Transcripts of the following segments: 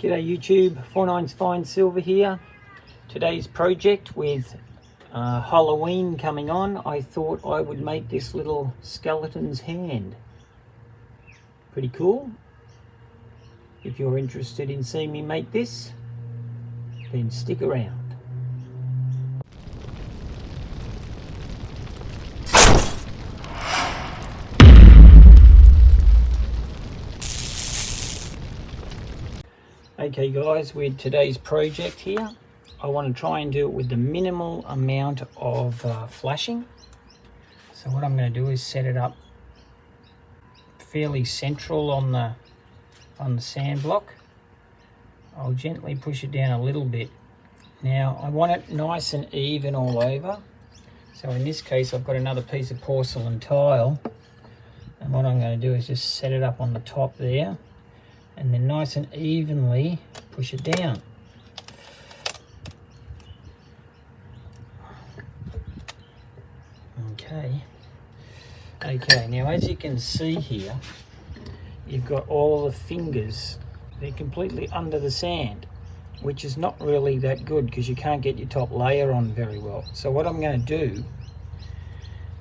G'day YouTube, 49's Fine Silver here. Today's project with Halloween coming on, I thought I would make this little skeleton's hand. Pretty cool. If you're interested in seeing me make this, then stick around. Okay guys, with today's project here, I want to try and do it with the minimal amount of flashing. So what I'm going to do is set it up fairly central on the sand block. I'll gently push it down a little bit. Now I want it nice and even all over. So in this case I've got another piece of porcelain tile, and what I'm going to do is just set it up on the top there, and then nice and evenly push it down. Okay, now as you can see here, you've got all the fingers, they're completely under the sand, which is not really that good because you can't get your top layer on very well. So what I'm going to do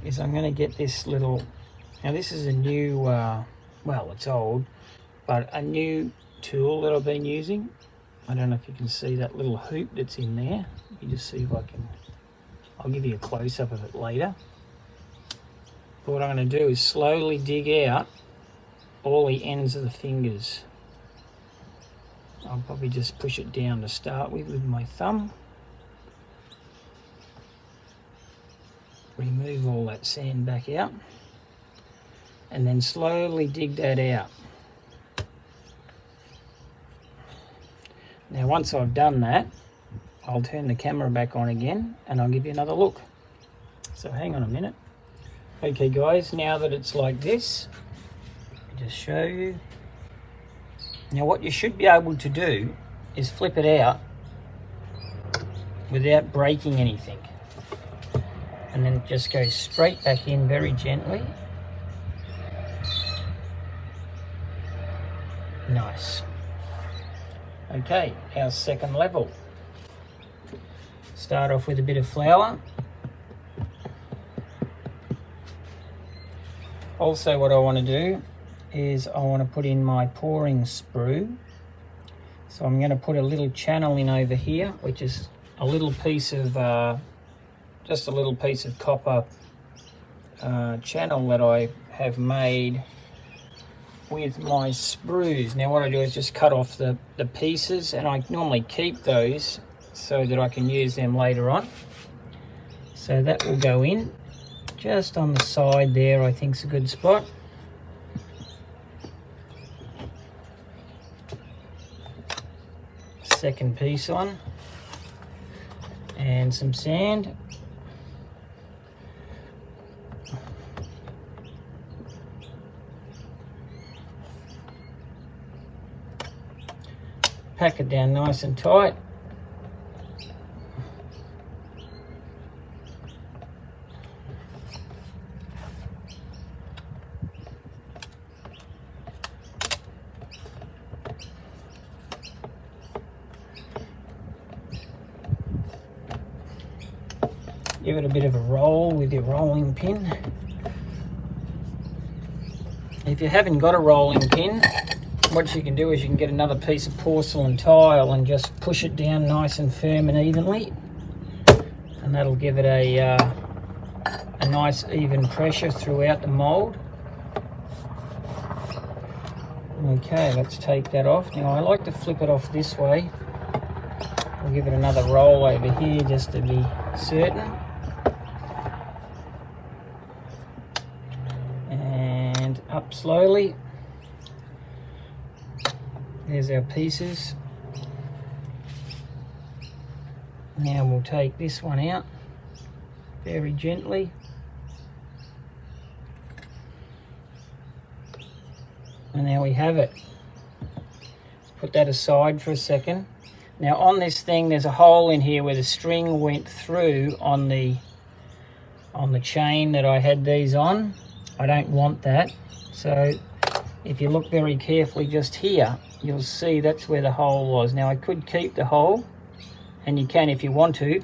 is I'm going to get this little, now this is a new, well it's old, but a new tool that I've been using. I don't know if you can see that little hoop that's in there. Let me just see if I can, I'll give you a close-up of it later. But what I'm going to do is slowly dig out all the ends of the fingers. I'll probably just push it down to start with my thumb. Remove all that sand back out. And then slowly dig that out. Now once I've done that, I'll turn the camera back on again and I'll give you another look. So hang on a minute. Okay guys, now that it's like this, I'll just show you. Now what you should be able to do is flip it out without breaking anything. And then just go straight back in very gently. Nice. Okay, our second level. Start off with a bit of flour. Also what I want to do is I want to put in my pouring sprue. So I'm going to put a little channel in over here, which is a little piece of, just a little piece of copper channel that I have made with my sprues. Now what I do is just cut off the pieces, and I normally keep those so that I can use them later on. So that will go in just on the side there, I think is a good spot. Second piece on, and some sand. Pack it down nice and tight. Give it a bit of a roll with your rolling pin. If you haven't got a rolling pin, what you can do is you can get another piece of porcelain tile and just push it down nice and firm and evenly, and that'll give it a nice even pressure throughout the mold. Okay, let's take that off. Now I like to flip it off this way. I'll give it another roll over here just to be certain. And up slowly. There's our pieces. Now we'll take this one out very gently. And there we have it. Put that aside for a second. Now on this thing there's a hole in here where the string went through on the chain that I had these on. I don't want that. So if you look very carefully just here, you'll see that's where the hole was. Now I could keep the hole, and you can if you want to,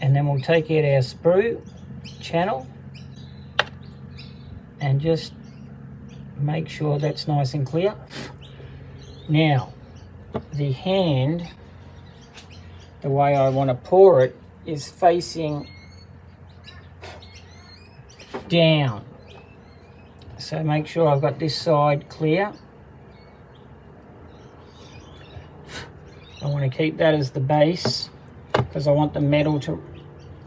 and then we'll take out our sprue channel and just make sure that's nice and clear. Now the hand, the way I want to pour it is facing down, so make sure I've got this side clear. I want to keep that as the base because I want the metal to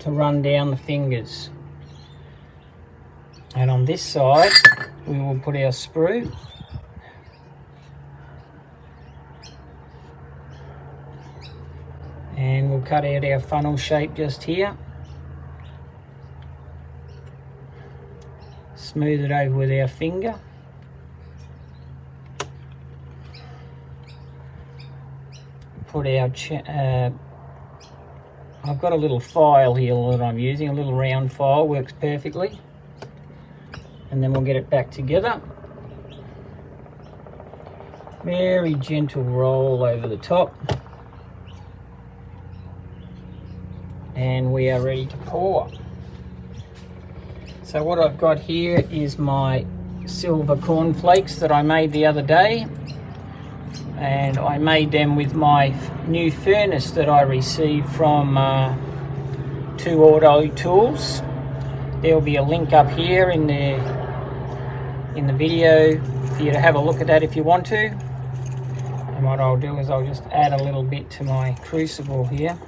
run down the fingers. And on this side we will put our sprue. And we'll cut out our funnel shape just here. Smooth it over with our finger. Put our, I've got a little file here that I'm using, a little round file, works perfectly. And then we'll get it back together. Very gentle roll over the top. And we are ready to pour. So what I've got here is my silver cornflakes that I made the other day, and I made them with my new furnace that I received from 2 Auto Tools. There'll be a link up here in the video for you to have a look at that if you want to. And what I'll do is I'll just add a little bit to my crucible here.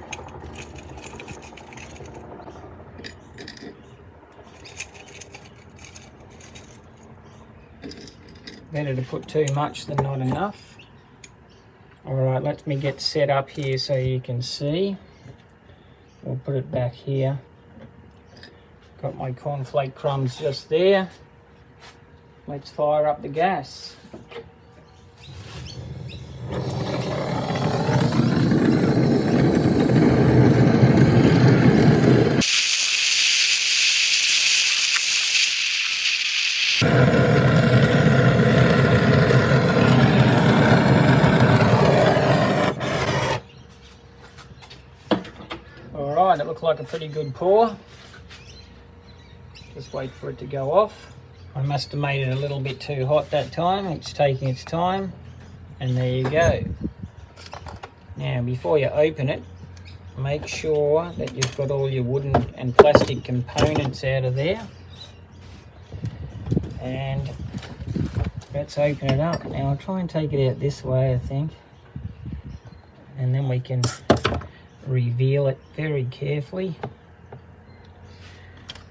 Better to put too much than not enough. Alright, let me get set up here so you can see. We'll put it back here. Got my cornflake crumbs just there. Let's fire up the gas. Alright, it looks like a pretty good pour. Just wait for it to go off. I must have made it a little bit too hot that time. It's taking its time. And there you go. Now, before you open it, make sure that you've got all your wooden and plastic components out of there. And let's open it up. Now, I'll try and take it out this way, I think. And then we can reveal it very carefully.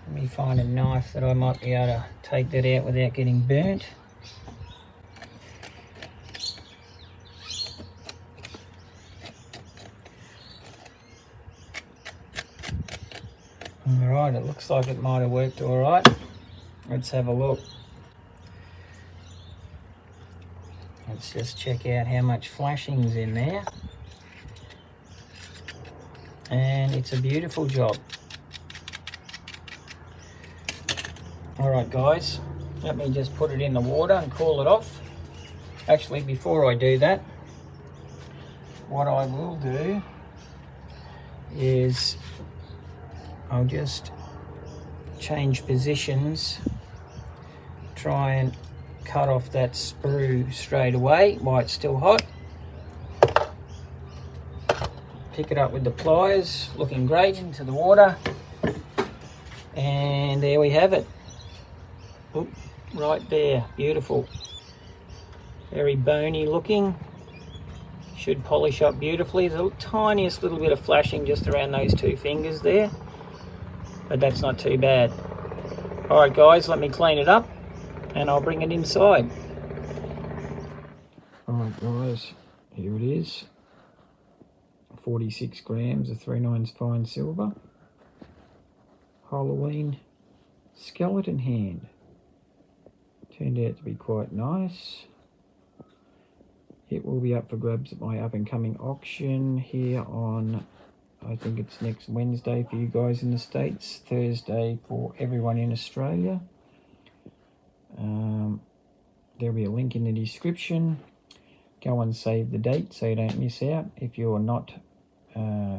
Let me find a knife that I might be able to take that out without getting burnt. Alright, it looks like it might have worked alright. Let's have a look. Let's just check out how much flashing's in there. And it's a beautiful job. Alright guys, let me just put it in the water and cool it off. Actually, before I do that, what I will do is I'll just change positions, try and cut off that sprue straight away while it's still hot. Pick it up with the pliers, looking great, into the water, and there we have it. Oop, right there, beautiful. Very bony looking. Should polish up beautifully. There's the tiniest little bit of flashing just around those 2 fingers there, but that's not too bad. Alright guys, let me clean it up and I'll bring it inside. Alright guys, here it is. 46 grams of 3/9 fine silver. Halloween skeleton hand. Turned out to be quite nice. It will be up for grabs at my up and coming auction here on, I think it's next Wednesday for you guys in the States, Thursday for everyone in Australia. There'll be a link in the description. Go and save the date so you don't miss out. If you're not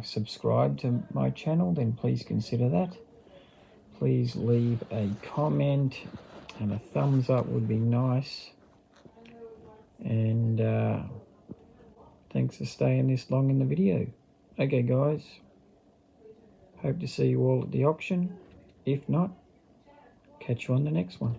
subscribed to my channel, then please consider that. Please leave a comment and a thumbs up would be nice. And thanks for staying this long in the video. Okay guys, hope to see you all at the auction. If not, catch you on the next one.